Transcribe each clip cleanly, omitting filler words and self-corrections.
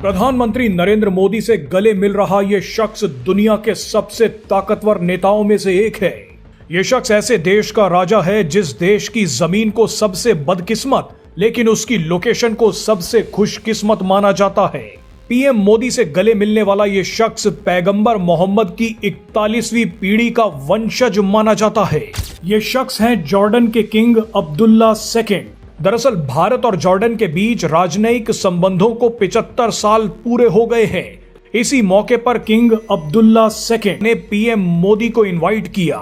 प्रधानमंत्री नरेंद्र मोदी से गले मिल रहा ये शख्स दुनिया के सबसे ताकतवर नेताओं में से एक है। ये शख्स ऐसे देश का राजा है जिस देश की जमीन को सबसे बदकिस्मत लेकिन उसकी लोकेशन को सबसे खुशकिस्मत माना जाता है। पीएम मोदी से गले मिलने वाला ये शख्स पैगंबर मोहम्मद की 41वीं पीढ़ी का वंशज माना जाता है। ये शख्स हैं जॉर्डन के किंग अब्दुल्ला II। दरअसल भारत और जॉर्डन के बीच राजनयिक संबंधों को 75 साल पूरे हो गए हैं। इसी मौके पर किंग अब्दुल्ला II ने पीएम मोदी को इनवाइट किया।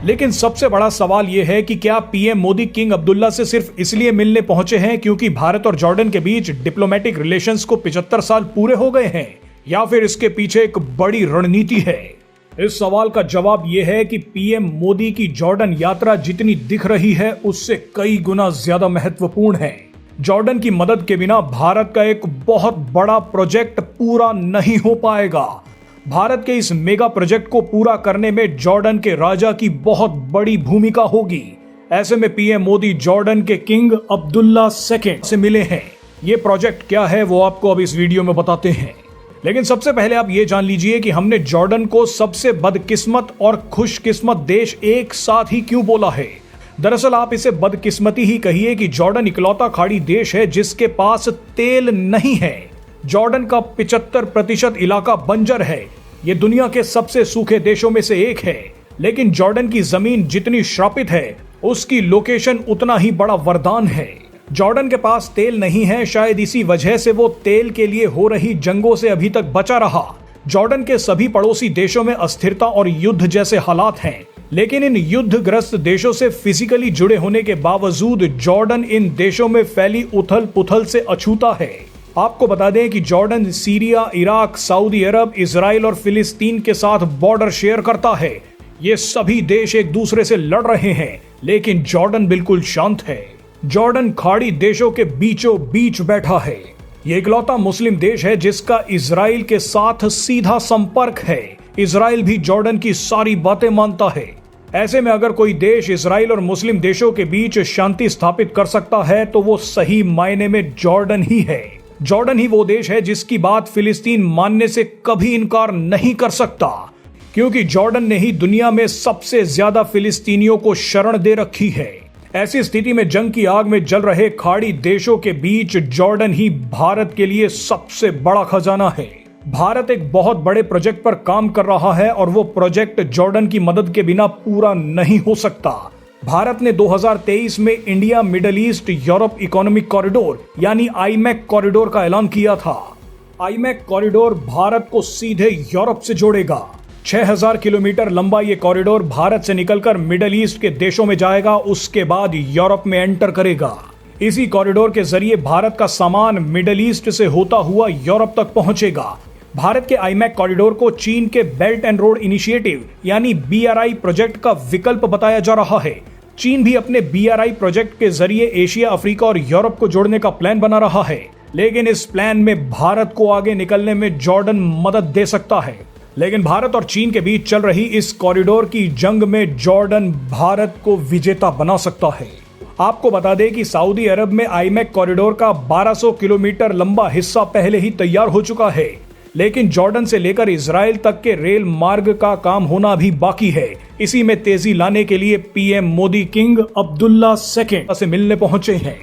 लेकिन सबसे बड़ा सवाल यह है कि क्या पीएम मोदी किंग अब्दुल्ला से सिर्फ इसलिए मिलने पहुंचे हैं क्योंकि भारत और जॉर्डन के बीच डिप्लोमेटिक रिलेशंस को 75 साल पूरे हो गए हैं, या फिर इसके पीछे एक बड़ी रणनीति है? इस सवाल का जवाब यह है कि पीएम मोदी की जॉर्डन यात्रा जितनी दिख रही है उससे कई गुना ज्यादा महत्वपूर्ण है। जॉर्डन की मदद के बिना भारत का एक बहुत बड़ा प्रोजेक्ट पूरा नहीं हो पाएगा। भारत के इस मेगा प्रोजेक्ट को पूरा करने में जॉर्डन के राजा की बहुत बड़ी भूमिका होगी। ऐसे में पीएम मोदी जॉर्डन के किंग अब्दुल्ला II से मिले हैं। ये प्रोजेक्ट क्या है वो आपको अब इस वीडियो में बताते हैं, लेकिन सबसे पहले आप ये जान लीजिए कि हमने जॉर्डन को सबसे बदकिस्मत और खुशकिस्मत देश एक साथ ही क्यों बोला है। दरअसल आप इसे बदकिस्मती ही कहिए कि जॉर्डन इकलौता खाड़ी देश है जिसके पास तेल नहीं है। जॉर्डन का 75% इलाका बंजर है। ये दुनिया के सबसे सूखे देशों में से एक है, लेकिन जॉर्डन की जमीन जितनी श्रापित है उसकी लोकेशन उतना ही बड़ा वरदान है। जॉर्डन के पास तेल नहीं है, शायद इसी वजह से वो तेल के लिए हो रही जंगों से अभी तक बचा रहा। जॉर्डन के सभी पड़ोसी देशों में अस्थिरता और युद्ध जैसे हालात हैं, लेकिन इन युद्धग्रस्त देशों से फिजिकली जुड़े होने के बावजूद जॉर्डन इन देशों में फैली उथल पुथल से अछूता है। आपको बता दें कि जॉर्डन सीरिया, इराक, सऊदी अरब, इजराइल और फिलिस्तीन के साथ बॉर्डर शेयर करता है। ये सभी देश एक दूसरे से लड़ रहे हैं, लेकिन जॉर्डन बिल्कुल शांत है। जॉर्डन खाड़ी देशों के बीचों बीच बैठा है। ये इकलौता मुस्लिम देश है जिसका इजराइल के साथ सीधा संपर्क है। इजराइल भी जॉर्डन की सारी बातें मानता है। ऐसे में अगर कोई देश इजराइल और मुस्लिम देशों के बीच शांति स्थापित कर सकता है तो वो सही मायने में जॉर्डन ही है। जॉर्डन ही वो देश है जिसकी बात फिलिस्तीन मानने से कभी इनकार नहीं कर सकता, क्योंकि जॉर्डन ने ही दुनिया में सबसे ज्यादा फिलिस्तीनियों को शरण दे रखी है। ऐसी स्थिति में जंग की आग में जल रहे खाड़ी देशों के बीच जॉर्डन ही भारत के लिए सबसे बड़ा खजाना है। भारत एक बहुत बड़े प्रोजेक्ट पर काम कर रहा है और वो प्रोजेक्ट जॉर्डन की मदद के बिना पूरा नहीं हो सकता। भारत ने 2023 में India middle east Europe economic corridor यानी आईमैक कॉरिडोर का ऐलान किया था। आईमैक कॉरिडोर भारत को सीधे यूरोप से जोड़ेगा। 6000 किलोमीटर लंबा ये कॉरिडोर भारत से निकलकर मिडल ईस्ट के देशों में जाएगा, उसके बाद यूरोप में एंटर करेगा। इसी कॉरिडोर के जरिए भारत का सामान मिडल ईस्ट से होता हुआ यूरोप तक पहुंचेगा। भारत के आईमैक कॉरिडोर को चीन के बेल्ट एंड रोड इनिशिएटिव यानी BRI प्रोजेक्ट का विकल्प बताया जा रहा है। चीन भी अपने BRI प्रोजेक्ट के जरिए एशिया, अफ्रीका और यूरोप को जोड़ने का प्लान बना रहा है, लेकिन इस प्लान में भारत को आगे निकलने में जॉर्डन मदद दे सकता है। लेकिन भारत और चीन के बीच चल रही इस कॉरिडोर की जंग में जॉर्डन भारत को विजेता बना सकता है। आपको बता दें कि सऊदी अरब में आईमैक कॉरिडोर का 1200 किलोमीटर लंबा हिस्सा पहले ही तैयार हो चुका है, लेकिन जॉर्डन से लेकर इजराइल तक के रेल मार्ग का काम होना भी बाकी है। इसी में तेजी लाने के लिए PM Modi king Abdullah II से मिलने पहुंचे हैं।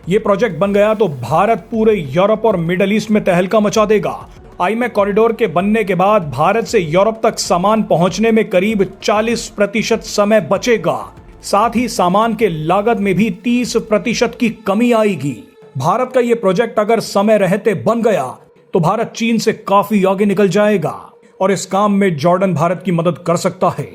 ये प्रोजेक्ट बन गया तो भारत पूरे यूरोप और मिडल ईस्ट में तहलका मचा देगा। आईमैक कॉरिडोर के बनने के बाद भारत से यूरोप तक सामान पहुंचने में करीब 40% समय बचेगा। साथ ही सामान के लागत में भी 30% की कमी आएगी। भारत का ये प्रोजेक्ट अगर समय रहते बन गया तो भारत चीन से काफी आगे निकल जाएगा और इस काम में जॉर्डन भारत की मदद कर सकता है।